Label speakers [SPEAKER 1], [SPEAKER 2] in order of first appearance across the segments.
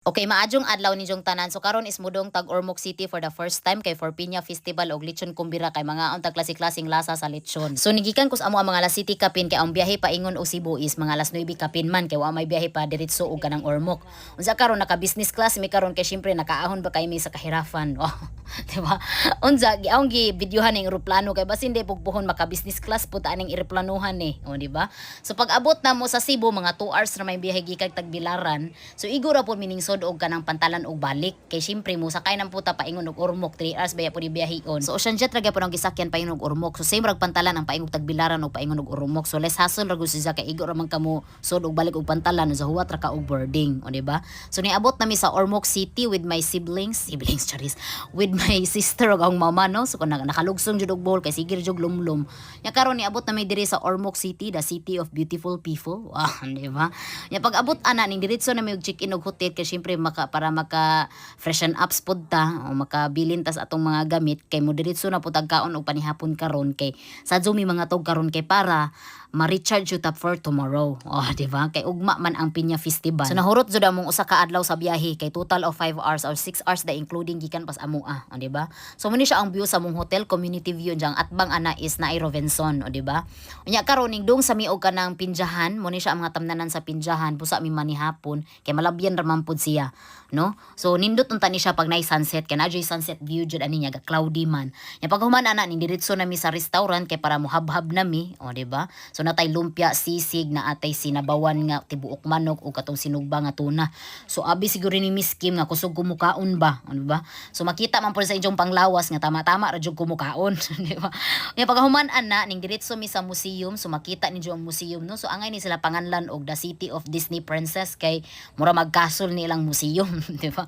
[SPEAKER 1] Okay, maadjong adlaw ninyong tanan. So karon is mudong tag Ormoc City for the first time kay for Piña Festival og lechon kumbira kay mga unta klase-klaseng lasa sa lechon. So nigikan kus amo ang mga alas City kapin kay ang biyahe pa ingon og Cebu is mga alas 9 kapin man kay wa may biyahe pa diretso og kanang Ormoc. Unsa karon naka business class mi karon kay syempre nakaahon ba kay mi sa kahirafan. Oh, di ba? Unsa giaong gi videohan ning eroplano kay basin di pugpuhon maka business class pud aning eroplanuhan ni. Oh, di ba? So pag abot na mo sa Cebu mga 2 hours na may biyahe gikan Tagbilaran. So igura po mining sod og kanang pantalan og balik kay syempre mo sakay nang puta paingon og Ormoc 3 hours baya po di biyahon. So Ocean Jet ra gyapon ang gisakyan paingon og Ormoc. So same rag pantalan ang paingon Tagbilaran og paingon og Ormoc. So less hassle ra gud siya kay igura man kamo sod og balik og pantalan sa huwat ra ka og boarding, o di ba? So niabot nami sa Ormoc City with my siblings charis, with my sister og ang mama no. So kun nakalugsong jud og bowl kay sige jud lumlum. Ya karon niabot nami diri sa Ormoc City, the city of beautiful people. Wow, di ba? Ya pag abot ana ning diretso na may check-in og hotel kay syempre para maka freshen up spud ta o makabilin tas atong mga gamit kay mo diretso na pud kaon og panihapon karon kay sa Zoom mga tog karon kay para ma-recharge you tap for tomorrow. Oh, di ba? Kay ugma man ang Piña Festival. So nahurot jud among usa ka adlaw sa biyahe kay total of 5 hours or 6 hours da including gikan pas amoa, o di ba? So muni siya ang view sa mong hotel, community view jang atbang ana is na Robinson, o di ba? Unya karon ning dong sa miog kanang Pinjahan, muni siya ang mga tamnanan sa Pinjahan, busa mi manihapon kay malabyan ra man pud siya, no? So nindot unta ni siya pag nay sunset kay najoy sunset view jud ani nya ga cloudy man. Nya pag human ana ning diretso nami sa restaurant kay para mohab-hab nami, o di ba? So natay lumpia, sisig, na atay sinabawan nga tibuok manok o katong sinugba nga tuna. So abi siguro ni Miss Kim nga kusog kumukaon ba, ano ba? So makita man po sa inyong panglawas nga tama-tama ra jud kumukaon, di ba? Nya paghuman ana ning diretso mi sa museum, so makita ninyo ang museum no. So angay ni sila panganlan og the City of Disney Princess kay mura magkasol ni ilang museum, di ba?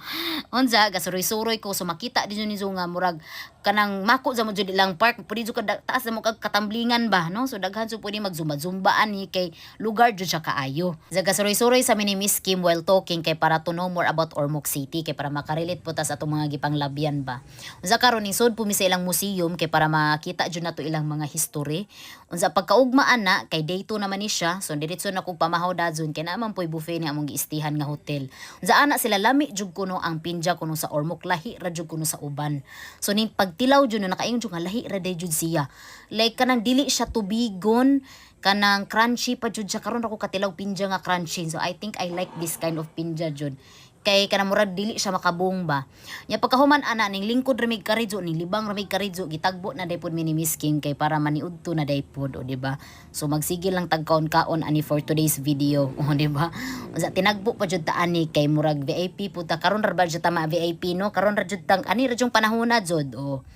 [SPEAKER 1] Unsa gasuroy-suroy ko so makita dinyo ni nga murag kanang mako sa mo jud ilang park, pwede jud ka taas na mo kag katamblingan ba, no? So daghan so pwede magzumba-zumbaan ni kay lugar jud siya kaayo. Zaga suroy-suroy sa mini Miss Kim while talking kay para to know more about Ormoc City kay para makarelate po ta sa atong mga gipanglabyan ba. Unsa karon ning sud pumi sa ilang museum kay para makita jud nato ilang mga history. Unsa pagkaugmaan na kay day 2 naman ni siya, so diretso na kog pamahaw dadzon kay naman poy buffet ni among giistihan nga hotel. Unsa ana sila lami jud kuno ang pinja kuno sa Ormoc, lahi ra jud kuno sa uban. So ning pagtilaw jud na nakaingon jud nga lahi ra day jud siya. Like kanang dili siya tubigon, kanang crunchy pa jud siya. Karon ako katilaw pinja nga crunchy. So I think I like this kind of pinja jud. Kay kanang murag dili siya makabong ba. Nya pagkahuman ana ning lingkod ramig karidyo, ning libang ramig karidyo gitagbo na day pod mini Miss King kay para maniudto na day pod, o di ba? So magsigil lang tagkaon-kaon ani for today's video, o di ba? Unsa tinagbo pa jud ta ani kay murag VIP pud ta karon ra ba jud ta ma VIP no? Karon ra jud tang ani ra jung panahona jud, o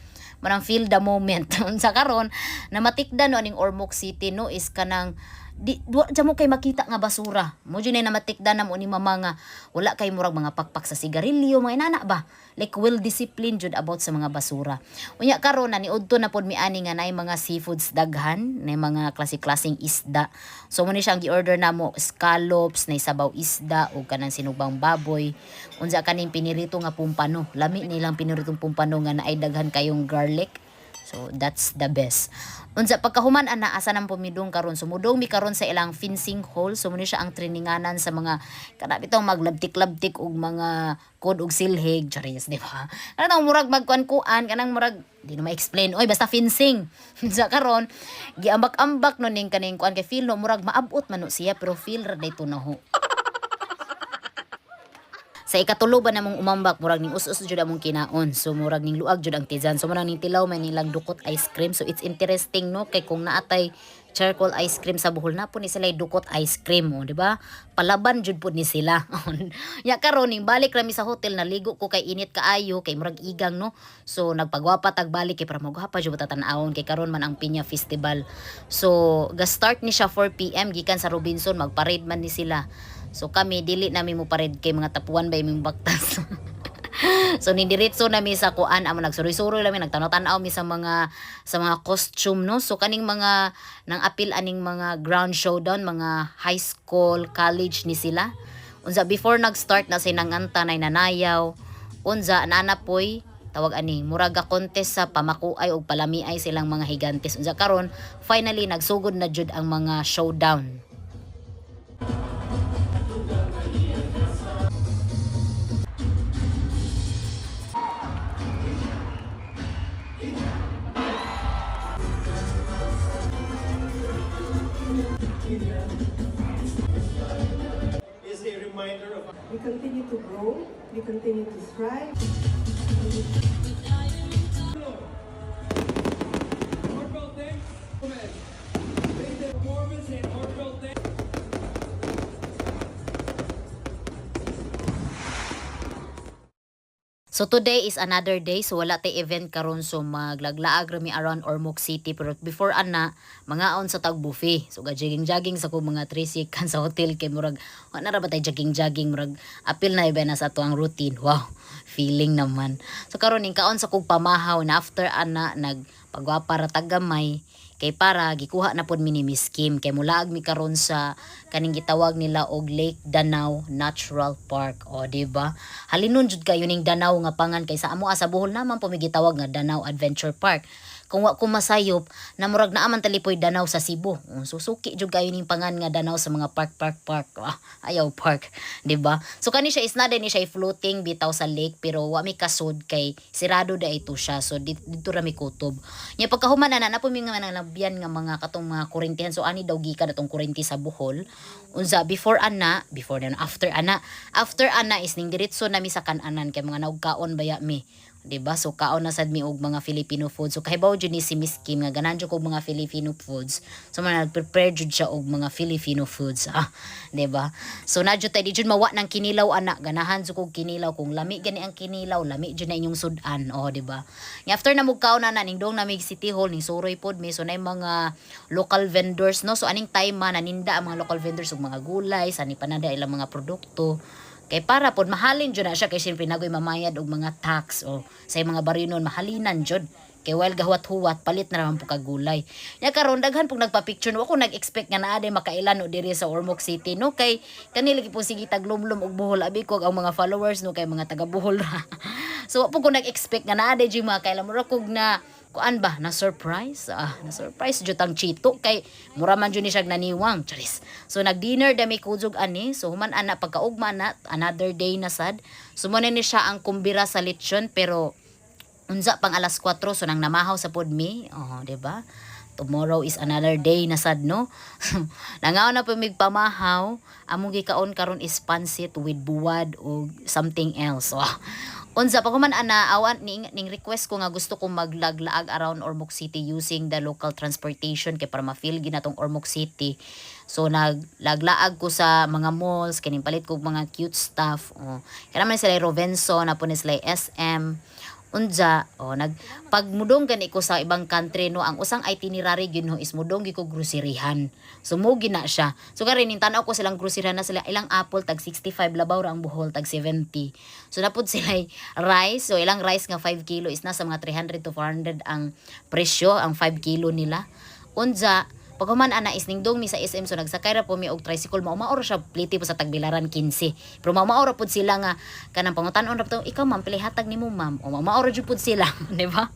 [SPEAKER 1] manang feel the moment. Unsa karon na matikdan no ning Ormoc City no is kanang di mo kay makita nga basura. Mo jud na matikdan na mo ni mama nga wala kay murag mga pakpak sa sigarilyo mga inana ba. Like well disciplined jud about sa mga basura. Unya karon na niudto na pod mi ani nga nay mga seafoods daghan, nay mga klase-klaseng isda. So mo ni siyang gi-order namo scallops, nay sabaw isda o kanang sinugbang baboy. Unsa kaning pinirito nga pumpano. Lami nilang piniritong pumpano nga naay daghan kayong garlic. So that's the best. Unsa pagkahuman ana asa nang pumidong karon, sumudong mi karon sa ilang fencing hall. So muna siya ang traininganan sa mga kana bitong maglabtik-labtik og mga code og silhig, charis, di ba? Kanang murag magkuan-kuan, kanang murag di na ma-explain. Oy basta fencing. Sa karon giambak-ambak no ning kaning kuan kay feel no murag maabot man no siya pero feel ra dayto na ho. Sa ikatulo ba namong umambak murag ning us-us jud among kinaon. So murag ning luag jud ang tizan. So murag ning tilaw man nilang dukot ice cream. So it's interesting no kay kung naatay charcoal ice cream sa Bohol na po ni sila dukot ice cream, o di ba? Palaban jud pud ni sila. Ya karon ning balik rami sa hotel naligo ko kay init kaayo kay murag igang no. So nagpagwapa tag balik kay para magwapa jud tan-awon kay karon man ang Piña Festival. So ga-start ni siya 4 PM gikan sa Robinson, magparade man ni sila. So kami dili nami mo parade kay mga tapuan ba imong baktas. So ni diretso nami sa kuan amo nagsuroy-suroy lami nagtanaw-tanaw mi sa mga costume no. So kaning mga nang apil aning mga ground showdown mga high school, college ni sila. Unsa before nag-start na sinanganta nay nanayaw. Unsa nanapoy tawag ani muraga contest sa pamakuay og palamiay silang mga higantes. Unsa karon finally nagsugod na jud ang mga showdown.
[SPEAKER 2] continue to grow, we continue to strive.
[SPEAKER 3] Heartfelt thanks, man. Make the performance and heartfelt thanks.
[SPEAKER 1] So today is another day, so wala tay event karon, so maglaglaag rami around Ormoc City, pero before ana mangaon sa tag buffet. So jogging sa ko mga 3 seconds sa hotel kay murag wala ra ba tay jogging murag apil na iba na sa tuang routine. Wow, feeling naman. So karon ning kaon sa kog pamahaw na after ana nagpagwapa ra tagamay kay para gikuha na pod mi ni Miss Kim kay mulaag mi karon sa kaning gitawag nila og Lake Danau Natural Park. O di ba? Halinon jud kayo ning Danau nga pangan kay sa amo sa Bohol naman po mi gitawag nga Danau Adventure Park. Kung wa ko masayop na murag naaman talipoy Danau sa Cebu. Susuki jud kayo ning pangan nga Danau sa mga park. Ayaw park, di ba? So kani siya is na din siya floating bitaw sa lake pero wa mi kasod kay sirado da ito siya. So dito ra mi kutob. Nya pagkahuman na po mi nga nalabyan nga mga katong mga kuryentihan. So ani daw gikan atong kuryente sa Bohol. Unsa before ana after ana is ning diretso na mi sa kananan kay mga naugkaon baya mi. Diba? So kaon na sad mi og mga Filipino foods. So kahibaw jud ni si Miss Kim nga ganan jud og mga Filipino foods. So man nag-prepare jud siya og mga Filipino foods. Diba? So na jud tay di jud mawa nang kinilaw ana. Ganahan jud kog kinilaw kung lami gani ang kinilaw, lami jud na inyong sudan. Oh, diba? After na mugkaon na ning dong na mig City Hall ning suroy pod mi. So nay mga local vendors no. So aning time man naninda ang mga local vendors og mga gulay, sani panada ilang mga produkto. Kay para pod mahalin jud na siya kay siyempre nagoy mamayad og mga tax o sa mga barinon mahalinan jud. Kay while gahwat-huwat palit na naman po kag gulay. Nya karon daghan pug nagpa-picture no ako nag-expect nga naa day makailan o diri sa Ormoc City no kay kanila po sige taglumlum og Bohol abi ko ang mga followers no kay mga taga Bohol ra. So po ko nag-expect nga naa day jud makailan mura kog na kuan ba na surprise na surprise jud ang chito kay mura man jud ni siya naniwang charis. So nag-dinner dami kudzog ani so human ana pagkaugma na another day na sad sumuna ni siya ang kumbira sa lechon pero unsa pang alas 4 so nang namahaw sa pod mi di ba tomorrow is another day na sad no. Nangaw na po mig pamahaw among gikaon karon is pansit with buwad o something else. Unsa pa ko man ana awan ning request ko nga gusto kong maglaglaag around Ormoc City using the local transportation kay para ma-feel ginatong Ormoc City. So naglaglaag ko sa mga malls kining palit ko mga cute stuff. Kaya naman sila Rovenso na po ni sila SM. Unja pagmudong gani ko sa ibang country no ang usang itinerary gyud no is mudong gi ko groceryhan. So mo gina siya. So karon ning tan-aw ko silang groceryhan na sila ilang apple tag 65 labaw ra ang Bohol tag 70. So napud sila rice so ilang rice nga 5 kilo is nasa mga 300 to 400 ang presyo ang 5 kilo nila. Unja paghuman ana is ning dong mi sa SM so nagsakay ra po mi og tricycle maura siya pliti po sa Tagbilaran 15 pero maura pod sila nga kanang pangutan-on ra to ikaw ma'am pili hatag nimo ma'am o maura jud pod sila di ba?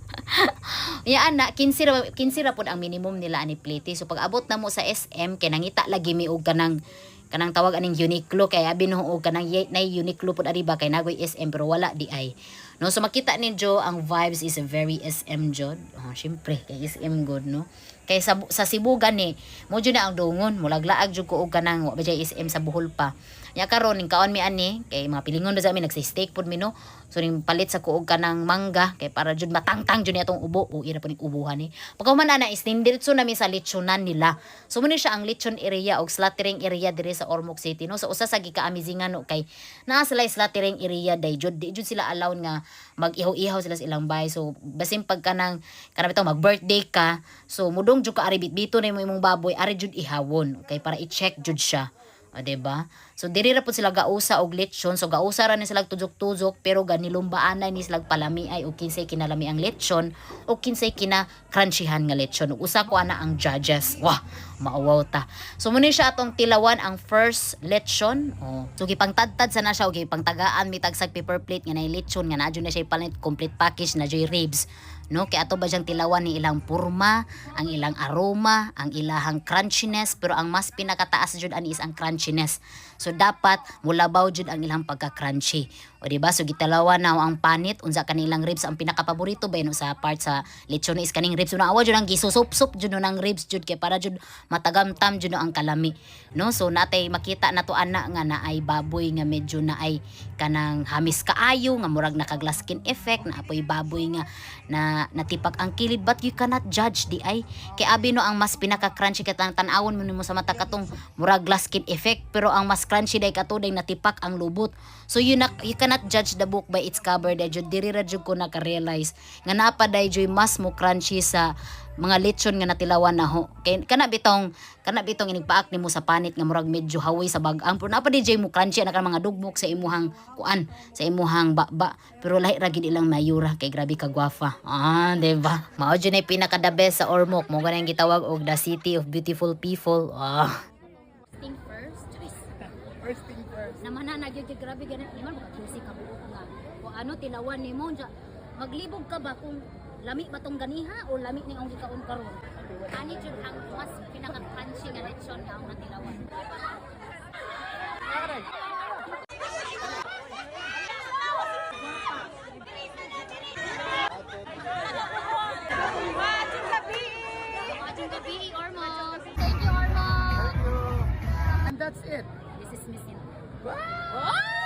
[SPEAKER 1] Ya ana 15 ra pod ang minimum nila ani pliti so pag abot na mo sa SM kay nangita lagi mi og kanang tawag aning Uniqlo kay abi no og kanang nay Uniqlo pod ari ba kay nagoy SM pero wala di ay no so makita ninyo ang vibes is a very SM jud syempre kay SM good no kay sa Cebu gani mo jud na ang dungon mulaglaag jud ko og kanang wa ba SM sa Bohol pa nya karon ning kaon mi ani kay mga pilingon na sa amin nagsi-steak pod mi no so ning palit sa kuog kanang mangga kay para jud matangtang jud atong ubo o ira po ning ubuhan ni pagkaman ana is diretso na mi sa lechonan nila so mo ni siya ang lechon area og slaughtering area dire sa Ormoc City no so usa sa gika-amazingan no kay naa sila slaughtering area day jud di jud sila allow nga mag-ihaw-ihaw sila sa ilang bahay so basin pag kanang bitaw mag-birthday ka so mudong jud ka ari bito na imong baboy ari jud ihawon okay para i-check jud siya. Diba? So diri ra pud sila gausa og lechon. So gausa ra ni sila tuzok-tuzok pero ganilumbaan ni sila palami ay og kinsay kinalami ang lechon o kinsay kina crunchyhan nga lechon. Usa ko ana ang judges. Wah, maawaw ta. So muna siya atong tilawan ang first lechon. So gipangtadtad sana siya og gipangtagaan mitag sa paper plate nga nay lechon nga nadyo na siya palit complete package na joy ribs. No, kay ato ba siyang tilawan ni ilang purma, ang ilang aroma, ang ilahang crunchiness, pero ang mas pinakataas jud ani is ang crunchiness. So dapat mulabaw jud ang ilang pagka-crunchy. O diba, so gitalawa na ang panit, unsa kanilang ribs ang pinakapaborito ba no sa part sa lechon is kaning ribs. So naawa jud ang gisusup-sup jud no ng ribs jud kay para jud matagamtam jud no ang kalami. No, so natay makita na to ana nga na ay baboy nga medyo na ay kanang hamis kaayo nga murag naka-glass skin effect na apoy baboy nga na natipak ang kilid, but you cannot judge di ay kay abi no ang mas pinaka-crunchy katang tan-awon mo nimo sa mata katong murag glass skin effect, pero ang mas crunchy day katuday natipak ang lubot. So you cannot judge the book by its cover. Day jud diri ra jud ko naka-realize nga napaday joy mas mo crunchy sa mga lechon nga natilawan na ho. Kay kana bitong inigpaak nimo sa panit nga murag medyo hawi sa bag-ang, pero napa di joy mo crunchy na mga dugbok sa imuhang kuan, sa imuhang baba, pero lahi ra gid ilang mayura kay grabe ka gwafa. Diba? Mao jud na pinaka the best sa Ormoc, mo ganang gitawag og the city of beautiful people. Thing first.
[SPEAKER 4] First thing first.
[SPEAKER 1] Naman na nagyud grabe ganit iman makakilsi ka buok nga. O ano tilawan nimo maglibog ka ba kung lami ba tong ganiha o lami ning ang gikaon karon? Ani jud ang mas pinaka-crunchy nga lechon nga ang natilawan. Watching gabi, Ormoc. Thank you, Ormoc.
[SPEAKER 4] And that's it.
[SPEAKER 1] This is missing.
[SPEAKER 4] Wow!